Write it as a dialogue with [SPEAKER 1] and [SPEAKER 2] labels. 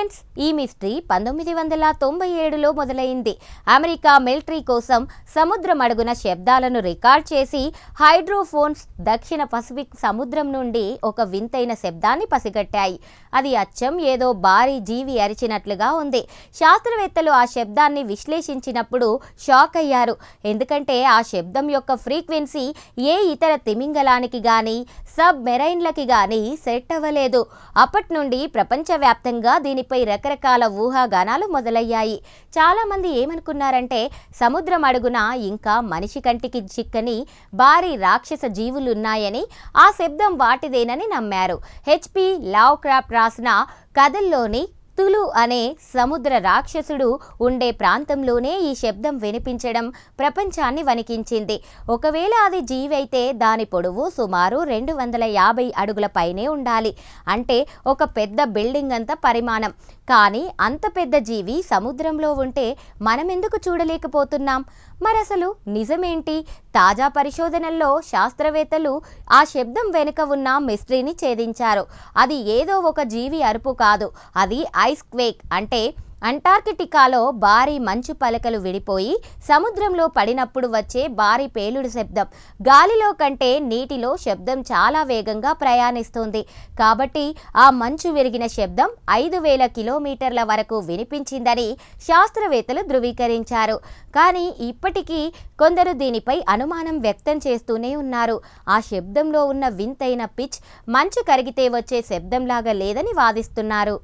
[SPEAKER 1] Friends, ఈ mystery 1997లో మొదలైంది. America military కోసం సముద్రం అడుగున శబ్దాలను రికార్డ్ చేసి హైడ్రోఫోన్స్ దక్షిణ పసిఫిక్ సముద్రం నుండి ఒక వింతైన శబ్దాన్ని పసిగట్టాయి. అది అచ్చం ఏదో భారీ జీవి అరిచినట్లుగా ఉంది. శాస్త్రవేత్తలు ఆ శబ్దాన్ని విశ్లేషించినప్పుడు షాక్ అయ్యారు. ఎందుకంటే ఆ శబ్దం యొక్క ఫ్రీక్వెన్సీ ఏ ఇతర తిమింగలానికి గానీ సబ్ మెరైన్లకి గానీ సెట్ అవ్వలేదు. అప్పటి నుండి ప్రపంచవ్యాప్తంగా దీనిపై రకరకాల ఊహాగానాలు మొదలయ్యాయి. చాలామంది ఏమనుకున్నారంటే సముద్రం అడుగున ఇంకా మనిషి కంటికి చిక్కని భారీ రాక్షస జీవులున్నాయని, ఆ శబ్దం వాటిదేనని నమ్మారు. హెచ్పి లవ్క్రాఫ్ట్ రాసిన కథల్లోని తులు అనే సముద్ర రాక్షసుడు ఉండే ప్రాంతంలోనే ఈ శబ్దం వినిపించడం ప్రపంచాన్ని వణికించింది. ఒకవేళ అది జీవైతే దాని పొడవు సుమారు 250 అడుగుల పైనే ఉండాలి. అంటే ఒక పెద్ద బిల్డింగ్ అంత పరిమాణం. కానీ అంత పెద్ద జీవి సముద్రంలో ఉంటే మనం ఎందుకు చూడలేకపోతున్నాం? మరసలు నిజమేంటి? తాజా పరిశోధనల్లో శాస్త్రవేత్తలు ఆ శబ్దం వెనుక ఉన్న మిస్టరీని ఛేదించారు. అది ఏదో ఒక జీవి అరుపు కాదు. అది ఐస్ క్వేక్, అంటే అంటార్కిటికాలో భారీ మంచు పలకలు విడిపోయి సముద్రంలో పడినప్పుడు వచ్చే భారీ పేలుడు శబ్దం. గాలిలో కంటే నీటిలో శబ్దం చాలా వేగంగా ప్రయాణిస్తుంది. కాబట్టి ఆ మంచు విరిగిన శబ్దం 5000 కిలోమీటర్ల వరకు వినిపించిందని శాస్త్రవేత్తలు ధృవీకరించారు. కానీ ఇప్పటికీ కొందరు దీనిపై అనుమానం వ్యక్తం చేస్తూనే ఉన్నారు. ఆ శబ్దంలో ఉన్న వింతైన పిచ్ మంచు కరిగితే వచ్చే శబ్దంలాగా లేదని వాదిస్తున్నారు.